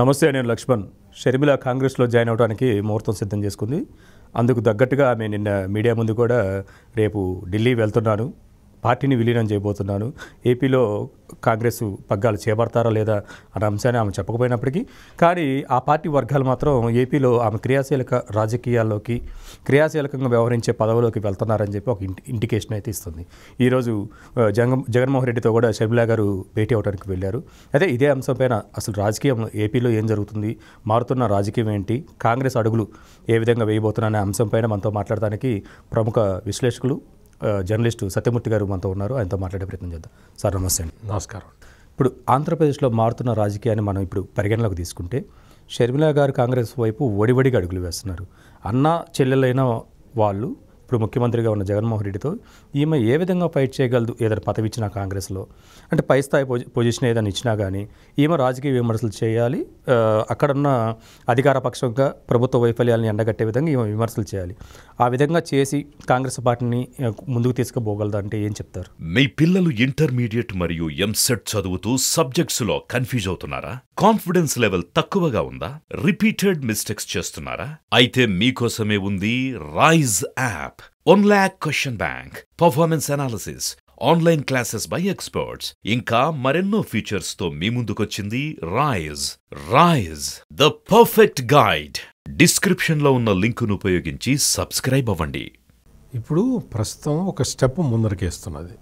నమస్తే, నేను లక్ష్మణ్. షర్మిల కాంగ్రెస్లో జాయిన్ అవడానికి ముహూర్తం సిద్ధం చేసుకుంది. అందుకు తగ్గట్టుగా ఆమె నిన్న మీడియా ముందు కూడా రేపు ఢిల్లీ వెళ్తున్నాను, పార్టీని విలీనం చేయబోతున్నాను, ఏపీలో కాంగ్రెస్ పగ్గాలు చేపడతారా లేదా అనే అంశాన్ని ఆమె చెప్పకపోయినప్పటికీ కానీ ఆ పార్టీ వర్గాలు మాత్రం ఏపీలో ఆమె రాజకీయాల్లోకి క్రియాశీలకంగా వ్యవహరించే పదవిలోకి వెళ్తున్నారని చెప్పి ఒక ఇండికేషన్ అయితే ఇస్తుంది. ఈరోజు జగన్మోహన్ రెడ్డితో కూడా షర్మిల గారు భేటీ అవడానికి వెళ్ళారు. అదే ఇదే అంశంపైన అసలు రాజకీయం ఏపీలో ఏం జరుగుతుంది, మారుతున్న రాజకీయం ఏంటి, కాంగ్రెస్ అడుగులు ఏ విధంగా వేయబోతున్నారనే అంశంపైన మనతో మాట్లాడడానికి ప్రముఖ విశ్లేషకులు జర్నలిస్టు సత్యమూర్తి గారు మనతో ఉన్నారు. ఆయనతో మాట్లాడే ప్రయత్నం చేద్దాం. సార్ నమస్తే అండి. నమస్కారం. ఇప్పుడు ఆంధ్రప్రదేశ్లో మారుతున్న రాజకీయాన్ని మనం ఇప్పుడు పరిగణలోకి తీసుకుంటే షర్మిల గారు కాంగ్రెస్ వైపు ఒడివడిగా అడుగులు వేస్తున్నారు. అన్న చెల్లెలైన వాళ్ళు ఇప్పుడు ముఖ్యమంత్రిగా ఉన్న జగన్మోహన్ రెడ్డితో ఈమె ఏ విధంగా ఫైట్ చేయగలదు, ఏదైనా పదవి ఇచ్చినా కాంగ్రెస్లో అంటే పై స్థాయి పొజిషన్ ఏదైనా ఇచ్చినా కానీ ఈమె రాజకీయ విమర్శలు చేయాలి, అక్కడున్న అధికార పక్షంగా ప్రభుత్వ వైఫల్యాలను ఎండగట్టే విధంగా ఈమె విమర్శలు చేయాలి. ఆ విధంగా చేసి కాంగ్రెస్ పార్టీని ముందుకు తీసుకుపోగలదా అంటే ఏం చెప్తారు? మీ పిల్లలు ఇంటర్మీడియట్ మరియు ఎంసెట్ చదువుతూ సబ్జెక్ట్స్లో కన్ఫ్యూజ్ అవుతున్నారా? కాన్ఫిడెన్స్ లెవెల్ తక్కువగా ఉందా? రిపీటెడ్ మిస్టేక్స్ చేస్తున్నారా? అయితే మీకోసమే ఉంది rise app. 1 lakh question bank, performance analysis, online classes by experts, ఇంకా మరెన్నో ఫీచర్స్ తో మీ ముందుకొచ్చింది rise the perfect guide. Description లో ఉన్న లింకును ఉపయోగించి సబ్స్క్రైబ్ అవ్వండి. ఇప్పుడు ప్రస్తుతం ఒక స్టెప్ ముందరకేస్తున్నది.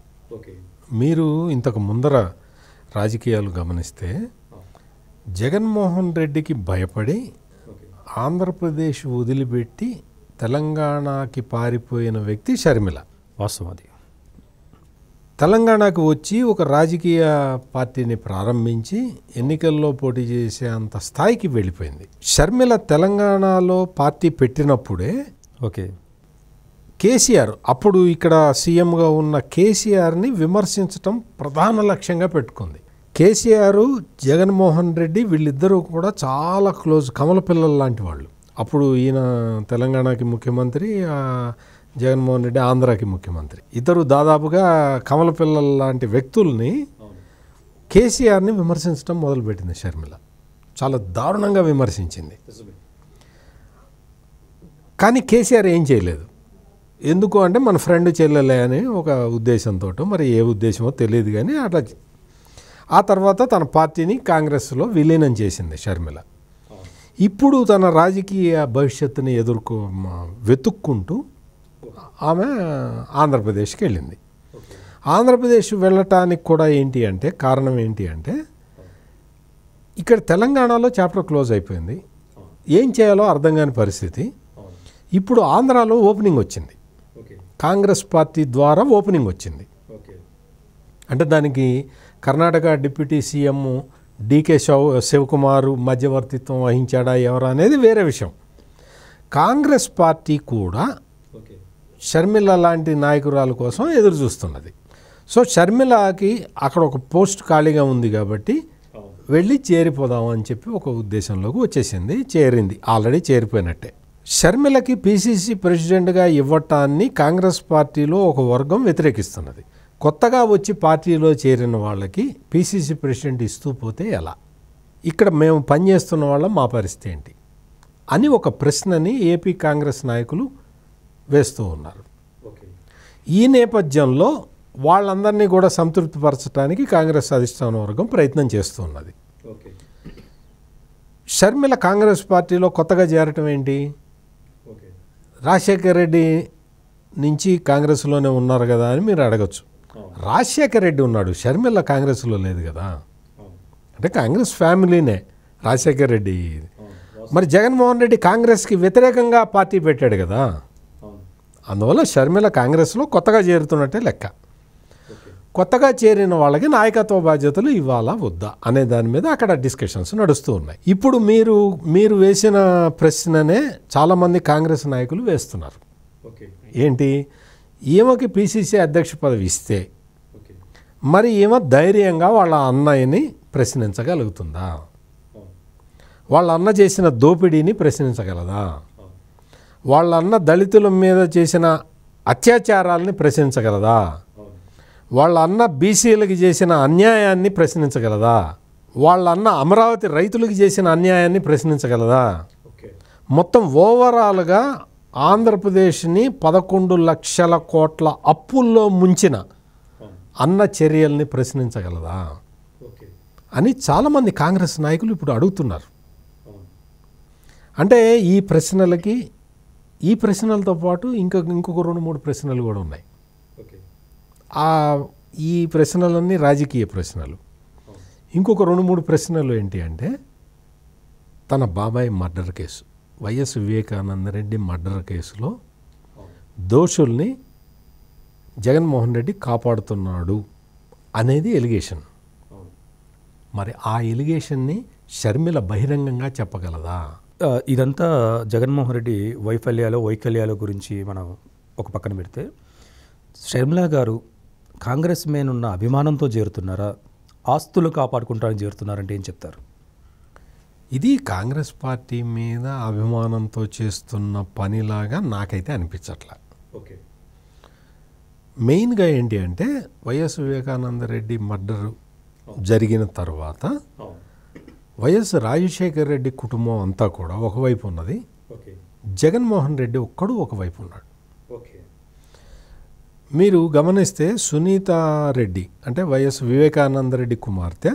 మీరు ఇంతకు ముందర రాజకీయాలు గమనిస్తే జగన్మోహన్ రెడ్డికి భయపడి ఆంధ్రప్రదేశ్ వదిలిపెట్టి తెలంగాణకి పారిపోయిన వ్యక్తి షర్మిల. వాస్తవం. అది తెలంగాణకు వచ్చి ఒక రాజకీయ పార్టీని ప్రారంభించి ఎన్నికల్లో పోటీ చేసే అంత స్థాయికి వెళ్ళిపోయింది. షర్మిల తెలంగాణలో పార్టీ పెట్టినప్పుడే కేసీఆర్, అప్పుడు ఇక్కడ సీఎంగా ఉన్న కేసీఆర్ని విమర్శించటం ప్రధాన లక్ష్యంగా పెట్టుకుంది. కేసీఆర్, జగన్మోహన్ రెడ్డి వీళ్ళిద్దరూ కూడా చాలా క్లోజ్, కమల పిల్లలు లాంటి వాళ్ళు. అప్పుడు ఈయన తెలంగాణకి ముఖ్యమంత్రి, జగన్మోహన్ రెడ్డి ఆంధ్రాకి ముఖ్యమంత్రి. ఇద్దరు దాదాపుగా కమల పిల్లల లాంటి వ్యక్తుల్ని కేసీఆర్ని విమర్శించడం మొదలుపెట్టింది షర్మిల. చాలా దారుణంగా విమర్శించింది. కానీ కేసీఆర్ ఏం చేయలేదు. ఎందుకు అంటే మన ఫ్రెండ్ చెల్లెలే అని ఒక ఉద్దేశంతో, మరి ఏ ఉద్దేశమో తెలియదు కానీ అట్లా. ఆ తర్వాత తన పార్టీని కాంగ్రెస్లో విలీనం చేసింది షర్మిల. ఇప్పుడు తన రాజకీయ భవిష్యత్తుని వెతుక్కుంటూ ఆమె ఆంధ్రప్రదేశ్కి వెళ్ళింది. ఆంధ్రప్రదేశ్ వెళ్ళటానికి కూడా కారణం ఏంటి అంటే ఇక్కడ తెలంగాణలో చాప్టర్ క్లోజ్ అయిపోయింది, ఏం చేయాలో అర్థం కాని పరిస్థితి. ఇప్పుడు ఆంధ్రాలో ఓపెనింగ్ వచ్చింది, కాంగ్రెస్ పార్టీ ద్వారా ఓపెనింగ్ వచ్చింది. అంటే దానికి కర్ణాటక డిప్యూటీ సీఎం డీకే శివకుమార్ మధ్యవర్తిత్వం వహించాడా ఎవరా అనేది వేరే విషయం. కాంగ్రెస్ పార్టీ కూడా షర్మిల లాంటి నాయకురాల కోసం ఎదురు చూస్తున్నది. సో షర్మిలకి అక్కడ ఒక పోస్ట్ ఖాళీగా ఉంది కాబట్టి వెళ్ళి చేరిపోదాం అని చెప్పి ఒక ఉద్దేశంలోకి వచ్చేసింది, చేరింది, ఆల్రెడీ చేరిపోయినట్టే. షర్మిలకి పిసిసి ప్రెసిడెంట్గా ఇవ్వటాన్ని కాంగ్రెస్ పార్టీలో ఒక వర్గం వ్యతిరేకిస్తున్నది. కొత్తగా వచ్చి పార్టీలో చేరిన వాళ్ళకి పిసిసి ప్రెసిడెంట్ ఇస్తూ పోతే ఎలా, ఇక్కడ మేము పనిచేస్తున్న వాళ్ళం మా పరిస్థితి ఏంటి అని ఒక ప్రశ్నని ఏపీ కాంగ్రెస్ నాయకులు వేస్తూ ఉన్నారు. ఈ నేపథ్యంలో వాళ్ళందరినీ కూడా సంతృప్తిపరచడానికి కాంగ్రెస్ అధిష్టాన వర్గం ప్రయత్నం చేస్తూ ఉన్నది. షర్మిల కాంగ్రెస్ పార్టీలో కొత్తగా చేరటం ఏంటి? రాజశేఖర్ రెడ్డి నుంచి కాంగ్రెస్లోనే ఉన్నారు కదా అని మీరు అడగచ్చు. రాజశేఖర్ రెడ్డి ఉన్నాడు, షర్మిల కాంగ్రెస్లో లేదు కదా. అంటే కాంగ్రెస్ ఫ్యామిలీనే రాజశేఖర్ రెడ్డి. మరి జగన్మోహన్ రెడ్డి కాంగ్రెస్కి వ్యతిరేకంగా పార్టీ పెట్టాడు కదా, అందువల్ల షర్మిల కాంగ్రెస్లో కొత్తగా చేరుతున్నట్టే లెక్క. కొత్తగా చేరిన వాళ్ళకి నాయకత్వ బాధ్యతలు ఇవ్వాలా వద్దా అనే దాని మీద అక్కడ డిస్కషన్స్ నడుస్తూ ఉన్నాయి. ఇప్పుడు మీరు వేసిన ప్రశ్ననే చాలామంది కాంగ్రెస్ నాయకులు వేస్తున్నారు. ఏంటి, ఈమెకి పిసిసి అధ్యక్ష పదవి ఇస్తే మరి ఈమె ధైర్యంగా వాళ్ళ అన్నయ్యని ప్రశ్నించగలుగుతుందా, వాళ్ళ అన్న చేసిన దోపిడీని ప్రశ్నించగలదా, వాళ్ళ అన్న దళితుల మీద చేసిన అత్యాచారాలని ప్రశ్నించగలదా, వాళ్ళ అన్న బీసీలకి చేసిన అన్యాయాన్ని ప్రశ్నించగలదా, వాళ్ళన్న అమరావతి రైతులకు చేసిన అన్యాయాన్ని ప్రశ్నించగలదా? మొత్తం ఓవరాల్గా ఆంధ్రప్రదేశ్ని 11 లక్షల కోట్ల అప్పుల్లో ముంచిన అన్న చర్యల్ని ప్రశ్నించగలదా అని చాలామంది కాంగ్రెస్ నాయకులు ఇప్పుడు అడుగుతున్నారు. అంటే ఈ ప్రశ్నలతో పాటు ఇంకొక 2-3 ప్రశ్నలు కూడా ఉన్నాయి. ఈ ప్రశ్నలన్నీ రాజకీయ ప్రశ్నలు. ఇంకొక 2-3 ప్రశ్నలు ఏంటి అంటే, తన బాబాయ్ murder case, YS Vivekananda Reddy murder కేసులో దోషుల్ని జగన్మోహన్ రెడ్డి కాపాడుతున్నాడు అనేది ఎలిగేషన్. మరి ఆ ఎలిగేషన్ని షర్మిల బహిరంగంగా చెప్పగలదా? ఇదంతా జగన్మోహన్ రెడ్డి వైకల్యాల గురించి మనం ఒక పక్కన పెడితే, షర్మిల గారు కాంగ్రెస్ మీద ఉన్న అభిమానంతో చేరుతున్నారా, ఆస్తులు కాపాడుకుంటారని చేరుతున్నారంటే ఏం చెప్తారు? ఇది కాంగ్రెస్ పార్టీ మీద అభిమానంతో చేస్తున్న పనిలాగా నాకైతే అనిపించట్లా. మెయిన్గా ఏంటి అంటే, వైఎస్ వివేకానందరెడ్డి మర్డర్ జరిగిన తర్వాత వైఎస్ రాజశేఖర్ రెడ్డి కుటుంబం అంతా కూడా ఒకవైపు ఉన్నది, జగన్మోహన్ రెడ్డి ఒక్కడు ఒకవైపు ఉన్నాడు. మీరు గమనిస్తే సునీతారెడ్డి అంటే వైఎస్ వివేకానందరెడ్డి కుమార్తె,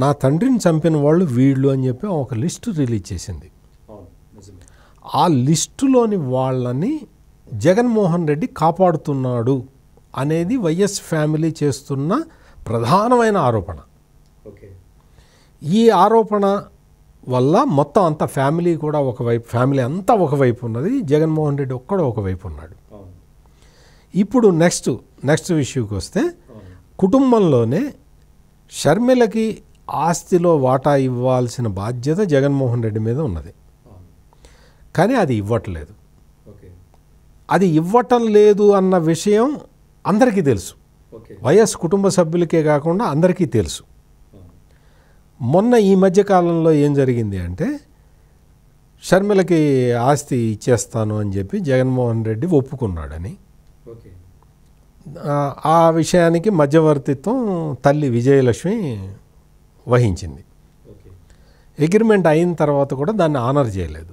నా తండ్రిని చంపిన వాళ్ళు వీళ్ళు అని చెప్పి ఒక లిస్టు రిలీజ్ చేసింది. ఆ లిస్టులోని వాళ్ళని జగన్మోహన్ రెడ్డి కాపాడుతున్నాడు అనేది వైఎస్ ఫ్యామిలీ చేస్తున్న ప్రధానమైన ఆరోపణ. ఈ ఆరోపణ వల్ల మొత్తం అంతా ఫ్యామిలీ కూడా ఫ్యామిలీ అంతా ఒకవైపు ఉన్నది, జగన్మోహన్ రెడ్డి ఒక్కడు ఒకవైపు ఉన్నాడు. ఇప్పుడు నెక్స్ట్ విషయంకి వస్తే, కుటుంబంలోనే షర్మిలకి ఆస్తిలో వాటా ఇవ్వాల్సిన బాధ్యత జగన్మోహన్ రెడ్డి మీద ఉన్నది. కానీ అది ఇవ్వట్లేదు. అది ఇవ్వటం లేదు అన్న విషయం అందరికీ తెలుసు, వైఎస్ కుటుంబ సభ్యులకే కాకుండా అందరికీ తెలుసు. మొన్న ఈ మధ్యకాలంలో ఏం జరిగింది అంటే, షర్మిలకి ఆస్తి ఇచ్చేస్తాను అని చెప్పి జగన్మోహన్ రెడ్డి ఒప్పుకున్నాడని, ఆ విషయానికి మధ్యవర్తిత్వం తల్లి విజయలక్ష్మి వహించింది. అగ్రిమెంట్ అయిన తర్వాత కూడా దాన్ని ఆనర్ చేయలేదు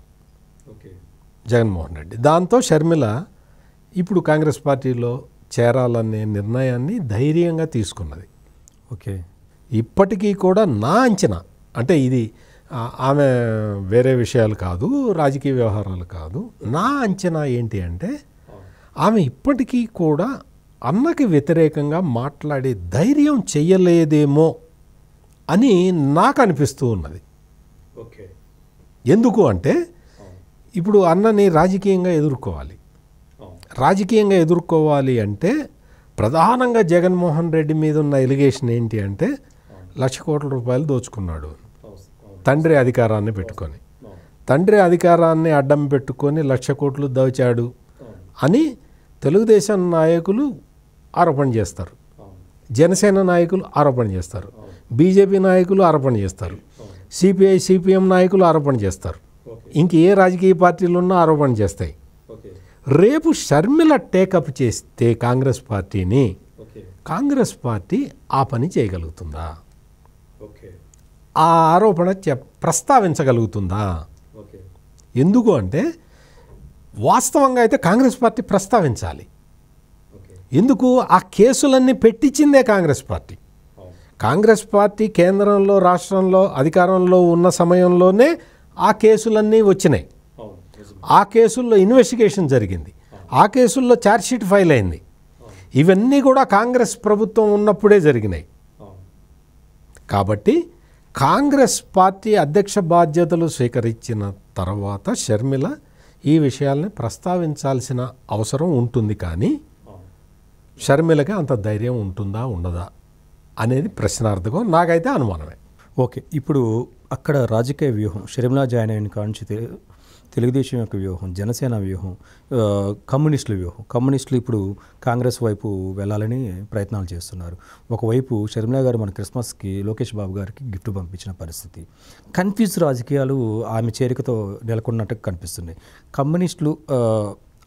జగన్మోహన్ రెడ్డి. దాంతో షర్మిల ఇప్పుడు కాంగ్రెస్ పార్టీలో చేరాలనే నిర్ణయాన్ని ధైర్యంగా తీసుకున్నది. ఇప్పటికీ కూడా నా అంచనా అంటే, ఇది ఆమె వేరే విషయాలు కాదు, రాజకీయ వ్యవహారాలు కాదు, నా అంచనా ఏంటి అంటే, ఆమె ఇప్పటికీ కూడా అన్నకి వ్యతిరేకంగా మాట్లాడే ధైర్యం చెయ్యలేదేమో అని నాకు అనిపిస్తూ ఉన్నది. ఎందుకు అంటే, ఇప్పుడు అన్నని రాజకీయంగా ఎదుర్కోవాలి అంటే ప్రధానంగా జగన్మోహన్ రెడ్డి మీద ఉన్న ఎలిగేషన్ ఏంటి అంటే, 1,00,000 కోట్ల రూపాయలు దోచుకున్నాడు తండ్రి అధికారాన్ని పెట్టుకొని, తండ్రి అధికారాన్ని అడ్డం పెట్టుకొని 1,00,000 కోట్లు దోచాడు అని తెలుగుదేశం నాయకులు ఆరోపణ చేస్తారు, జనసేన నాయకులు ఆరోపణ చేస్తారు, బీజేపీ నాయకులు ఆరోపణ చేస్తారు, సిపిఐ సిపిఎం నాయకులు ఆరోపణ చేస్తారు, ఇంక ఏ రాజకీయ పార్టీలు ఉన్నా ఆరోపణ చేస్తాయి. రేపు షర్మిల టేకప్ చేస్తే కాంగ్రెస్ పార్టీని, కాంగ్రెస్ పార్టీ ఆ పని చేయగలుగుతుందా, ఆ ఆరోపణ ప్రస్తావించగలుగుతుందా? ఎందుకు అంటే, వాస్తవంగా అయితే కాంగ్రెస్ పార్టీ ప్రస్తావించాలి. ఎందుకు? ఆ కేసులన్నీ పెట్టించిందే కాంగ్రెస్ పార్టీ. కాంగ్రెస్ పార్టీ కేంద్రంలో రాష్ట్రంలో అధికారంలో ఉన్న సమయంలోనే ఆ కేసులన్నీ వచ్చినాయి. ఆ కేసుల్లో ఇన్వెస్టిగేషన్ జరిగింది, ఆ కేసుల్లో ఛార్జ్షీట్ ఫైల్ అయింది. ఇవన్నీ కూడా కాంగ్రెస్ ప్రభుత్వం ఉన్నప్పుడే జరిగినాయి. కాబట్టి కాంగ్రెస్ పార్టీ అధ్యక్ష బాధ్యతలు స్వీకరించిన తర్వాత షర్మిల ఈ విషయాల్ని ప్రస్తావించాల్సిన అవసరం ఉంటుంది. కానీ షర్మిలకి అంత ధైర్యం ఉంటుందా ఉండదా అనేది ప్రశ్నార్థకం, నాకైతే అనుమానమే. ఓకే, ఇప్పుడు అక్కడ రాజకీయ వ్యూహం, షర్మిల జాయిన్ అయిన కాంచి తెలుగుదేశం యొక్క వ్యూహం, జనసేన వ్యూహం, కమ్యూనిస్టుల వ్యూహం. కమ్యూనిస్టులు ఇప్పుడు కాంగ్రెస్ వైపు వెళ్ళాలని ప్రయత్నాలు చేస్తున్నారు. ఒకవైపు షర్మిల గారు మన క్రిస్మస్కి లోకేష్ బాబు గారికి గిఫ్ట్ పంపించిన పరిస్థితి. కన్ఫ్యూజ్ రాజకీయాలు ఆమె చేరికతో నెలకొన్నట్టు కనిపిస్తున్నాయి. కమ్యూనిస్టులు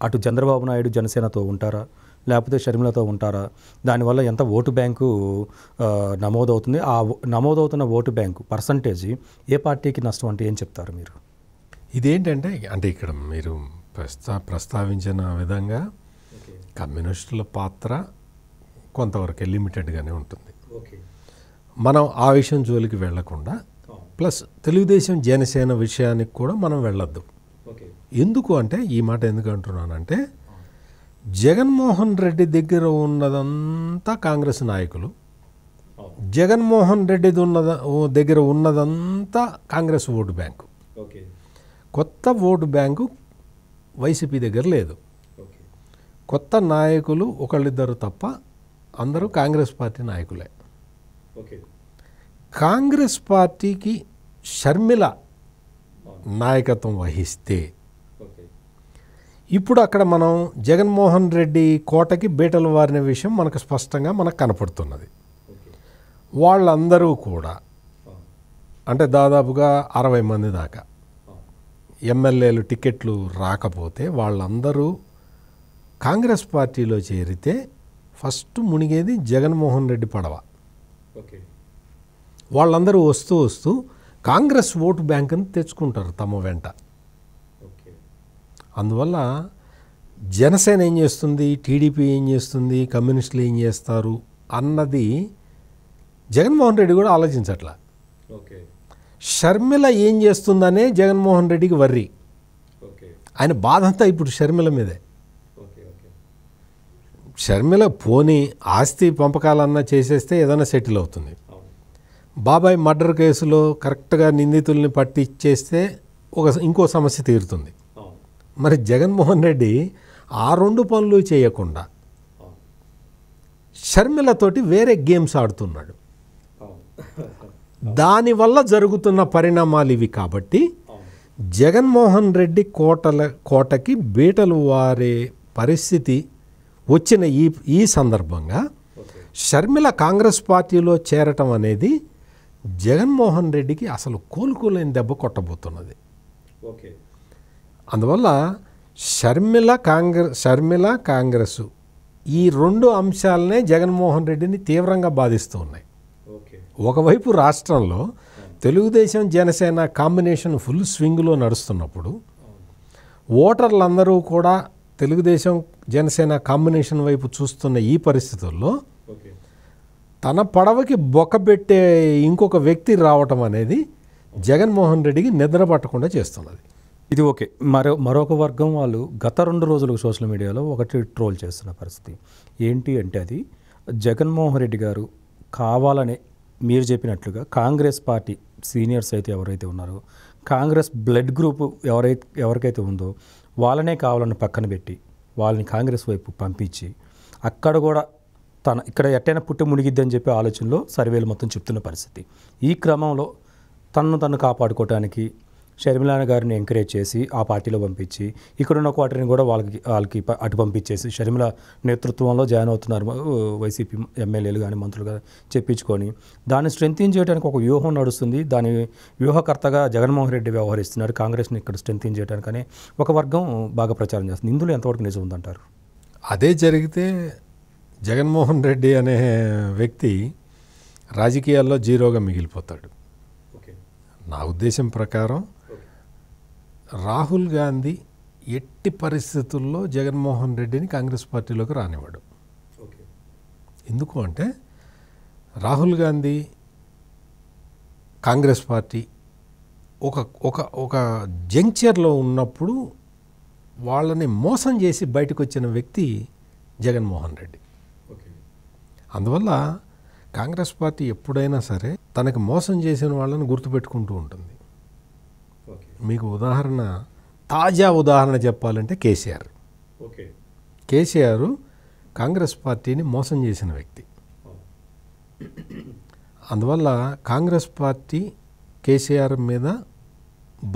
అటు చంద్రబాబు నాయుడు జనసేనతో ఉంటారా, లేకపోతే షర్మిలతో ఉంటారా? దానివల్ల ఎంత ఓటు బ్యాంకు నమోదవుతుంది? ఆ నమోదవుతున్న ఓటు బ్యాంకు పర్సంటేజ్ ఏ పార్టీకి నష్టం అంటే ఏం చెప్తారు మీరు? ఇదేంటంటే అంటే ఇక్కడ మీరు ప్రస్తావించిన విధంగా కమ్యూనిస్టుల పాత్ర కొంతవరకు లిమిటెడ్గానే ఉంటుంది. మనం ఆ విషయం జోలికి వెళ్లకుండా ప్లస్ తెలుగుదేశం జనసేన విషయానికి కూడా మనం వెళ్ళొద్దు. ఎందుకు అంటే ఈ మాట ఎందుకు అంటున్నానంటే జగన్మోహన్ రెడ్డి దగ్గర ఉన్నదంతా కాంగ్రెస్ నాయకులు, జగన్మోహన్ రెడ్డి దగ్గర ఉన్నదంతా కాంగ్రెస్ ఓటు బ్యాంకు. కొత్త ఓటు బ్యాంకు వైసీపీ దగ్గర లేదు. కొత్త నాయకులు ఒకళ్ళిద్దరు తప్ప అందరూ కాంగ్రెస్ పార్టీ నాయకులే. కాంగ్రెస్ పార్టీకి షర్మిల నాయకత్వం వహిస్తే ఇప్పుడు అక్కడ మనం జగన్మోహన్ రెడ్డి కోటకి బీటలు వారిన విషయం మనకు స్పష్టంగా మనకు కనపడుతున్నది. వాళ్ళందరూ కూడా అంటే దాదాపుగా 60 మంది దాకా ఎమ్మెల్యేలు టికెట్లు రాకపోతే వాళ్ళందరూ కాంగ్రెస్ పార్టీలో చేరితే ఫస్ట్ మునిగేది జగన్మోహన్ రెడ్డి పడవ. వాళ్ళందరూ వస్తూ వస్తూ కాంగ్రెస్ ఓటు బ్యాంకుని తెచ్చుకుంటారు తమ వెంట. అందువల్ల జనసేన ఏం చేస్తుంది, టీడీపీ ఏం చేస్తుంది, కమ్యూనిస్టులు ఏం చేస్తారు అన్నది జగన్మోహన్ రెడ్డి కూడా ఆలోచించట్లా. షర్మిల ఏం చేస్తుందనే జగన్మోహన్ రెడ్డికి వర్రి. ఆయన బాధ అంతా ఇప్పుడు షర్మిల మీదే. షర్మిల పోనీ ఆస్తి పంపకాలన్నా చేసేస్తే ఏదైనా సెటిల్ అవుతుంది. బాబాయ్ మర్డర్ కేసులో కరెక్ట్గా నిందితుల్ని పట్టిచ్చేస్తే ఇంకో సమస్య తీరుతుంది. మరి జగన్మోహన్ రెడ్డి ఆ 2 పనులు చేయకుండా షర్మిలతోటి వేరే గేమ్స్ ఆడుతున్నాడు. దానివల్ల జరుగుతున్న పరిణామాలు ఇవి. కాబట్టి జగన్మోహన్ రెడ్డి కోటకి బీటలు వారే పరిస్థితి వచ్చిన ఈ సందర్భంగా షర్మిల కాంగ్రెస్ పార్టీలో చేరటం అనేది జగన్మోహన్ రెడ్డికి అసలు కోలుకోలేని దెబ్బ కొట్టబోతున్నది. అందువల్ల షర్మిల కాంగ్రెస్ ఈ 2 అంశాలనే జగన్మోహన్ రెడ్డిని తీవ్రంగా బాధిస్తూ ఉన్నాయి. ఒకవైపు రాష్ట్రంలో తెలుగుదేశం జనసేన కాంబినేషన్ ఫుల్ స్వింగ్లో నడుస్తున్నప్పుడు ఓటర్లందరూ కూడా తెలుగుదేశం జనసేన కాంబినేషన్ వైపు చూస్తున్న ఈ పరిస్థితుల్లో తన పడవకి బొక్కబెట్టే ఇంకొక వ్యక్తి రావటం అనేది జగన్మోహన్ రెడ్డికి నిద్ర పట్టకుండా చేస్తున్నది. ఇది ఓకే. మరొక వర్గం వాళ్ళు గత 2 రోజులకు సోషల్ మీడియాలో ఒకటి ట్రోల్ చేస్తున్న పరిస్థితి ఏంటి అంటే అది జగన్మోహన్ రెడ్డి గారు కావాలనే మీరు చెప్పినట్లుగా కాంగ్రెస్ పార్టీ సీనియర్స్ అయితే ఎవరైతే ఉన్నారో కాంగ్రెస్ బ్లడ్ గ్రూప్ ఎవరికైతే ఉందో వాళ్ళనే కావాలని పక్కన పెట్టి వాళ్ళని కాంగ్రెస్ వైపు పంపించి అక్కడ కూడా ఇక్కడ ఎట్టైనా పుట్టి మునిగిద్ది అని చెప్పి ఆలోచనలో సర్వేలు మొత్తం చెప్తున్న పరిస్థితి. ఈ క్రమంలో తను కాపాడుకోవడానికి షర్మిలా గారిని ఎంకరేజ్ చేసి ఆ పార్టీలో పంపించి ఇక్కడున్న క్వార్టర్ని కూడా వాళ్ళకి అటు పంపించేసి షర్మిల నేతృత్వంలో జాయిన్ అవుతున్నారు వైసీపీ ఎమ్మెల్యేలు కానీ మంత్రులు కానీ చెప్పించుకొని దాన్ని స్ట్రెంథింగ్ చేయడానికి ఒక వ్యూహం నడుస్తుంది. దాని వ్యూహకర్తగా జగన్మోహన్ రెడ్డి వ్యవహరిస్తున్నారు. కాంగ్రెస్ని ఇక్కడ స్ట్రెంథింగ్ చేయడానికనే ఒక వర్గం బాగా ప్రచారం చేస్తుంది. ఇందులో ఎంతవరకు నిజం ఉందంటారు? అదే జరిగితే జగన్మోహన్ రెడ్డి అనే వ్యక్తి రాజకీయాల్లో జీరోగా మిగిలిపోతాడు. నా ఉద్దేశం ప్రకారం రాహుల్ గాంధీ ఎట్టి పరిస్థితుల్లో జగన్మోహన్ రెడ్డిని కాంగ్రెస్ పార్టీలోకి రానివ్వడు. ఎందుకు అంటే రాహుల్ గాంధీ కాంగ్రెస్ పార్టీ ఒక జంక్చర్లో ఉన్నప్పుడు వాళ్ళని మోసం చేసి బయటకు వచ్చిన వ్యక్తి జగన్మోహన్ రెడ్డి. అందువల్ల కాంగ్రెస్ పార్టీ ఎప్పుడైనా సరే తనకు మోసం చేసిన వాళ్ళని గుర్తుపెట్టుకుంటూ ఉంటుంది. మీకు తాజా ఉదాహరణ చెప్పాలంటే కేసీఆర్ కాంగ్రెస్ పార్టీని మోసం చేసిన వ్యక్తి. అందువల్ల కాంగ్రెస్ పార్టీ కేసీఆర్ మీద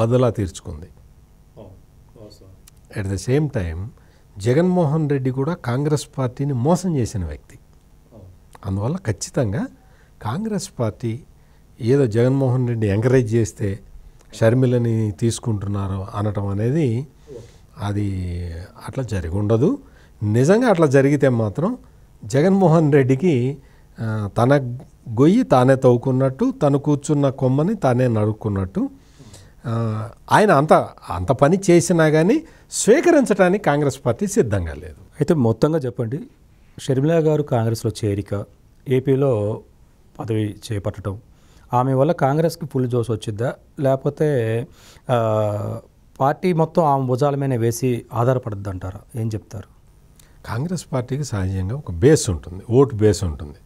బదలా తీర్చుకుంది. At the same time Jaganmohan Reddy కూడా కాంగ్రెస్ పార్టీని మోసం చేసిన వ్యక్తి. అందువల్ల ఖచ్చితంగా కాంగ్రెస్ పార్టీ ఏదో జగన్మోహన్ రెడ్డి ఎంకరేజ్ చేస్తే షర్మిలని తీసుకుంటున్నారు అనటం అనేది అది అట్లా జరిగి ఉండదు. నిజంగా అట్లా జరిగితే మాత్రం జగన్మోహన్ రెడ్డికి తన గొయ్యి తానే తవ్వుకున్నట్టు, తను కూర్చున్న కొమ్మని తానే నరుక్కున్నట్టు, ఆయన అంత పని చేసినా కానీ స్వీకరించడానికి కాంగ్రెస్ పార్టీ సిద్ధంగా లేదు. అయితే మొత్తంగా చెప్పండి, షర్మిల గారు కాంగ్రెస్లో చేరిక, ఏపీలో పదవి చేపట్టడం, ఆమె వల్ల కాంగ్రెస్కి ఫుల్ జోస్ వచ్చిద్దా, లేకపోతే పార్టీ మొత్తం ఆమె భుజాల మీద వేసి ఆధారపడద్దు అంటారా? ఏం చెప్తారు? కాంగ్రెస్ పార్టీకి సహజంగా ఒక బేస్ ఉంటుంది, ఓటు బేస్ ఉంటుంది.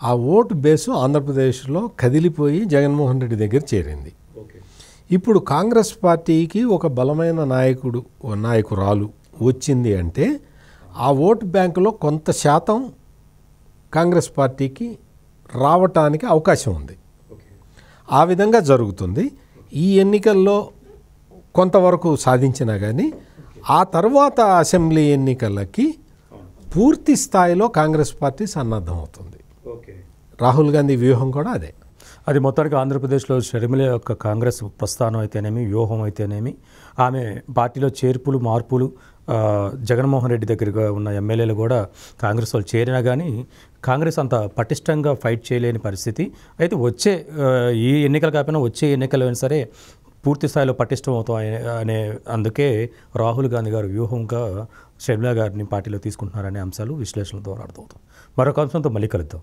ఆ ఓటు బేసు ఆంధ్రప్రదేశ్లో కదిలిపోయి జగన్మోహన్ రెడ్డి దగ్గర చేరింది. ఇప్పుడు కాంగ్రెస్ పార్టీకి ఒక బలమైన నాయకురాలు వచ్చింది అంటే ఆ ఓటు బ్యాంకులో కొంత శాతం కాంగ్రెస్ పార్టీకి రావటానికి అవకాశం ఉంది. ఆ విధంగా జరుగుతుంది. ఈ ఎన్నికల్లో కొంతవరకు సాధించినా కానీ ఆ తర్వాత అసెంబ్లీ ఎన్నికలకి పూర్తి స్థాయిలో కాంగ్రెస్ పార్టీ సన్నద్ధం అవుతుంది. రాహుల్ గాంధీ వ్యూహం కూడా అదే. అది మొత్తానికి ఆంధ్రప్రదేశ్లో షర్మిల యొక్క కాంగ్రెస్ ప్రస్థానం అయితేనేమి, వ్యూహం అయితేనేమి, ఆమె పార్టీలో చేర్పులు మార్పులు, జగన్మోహన్ రెడ్డి దగ్గరగా ఉన్న ఎమ్మెల్యేలు కూడా కాంగ్రెస్ వాళ్ళు చేరినా కానీ కాంగ్రెస్ అంత పటిష్టంగా ఫైట్ చేయలేని పరిస్థితి. అయితే ఈ ఎన్నికలు కాకపోయినా వచ్చే ఎన్నికలు అయినా సరే పూర్తి స్థాయిలో పటిష్టం అవుతాం అనే అందుకే రాహుల్ గాంధీ గారు వ్యూహంగా షర్మిల గారిని పార్టీలో తీసుకుంటున్నారనే అంశాలు విశ్లేషణ ద్వారా అర్థమవుతాం. మరొక అంశంతో మళ్ళీ కలుద్దాం.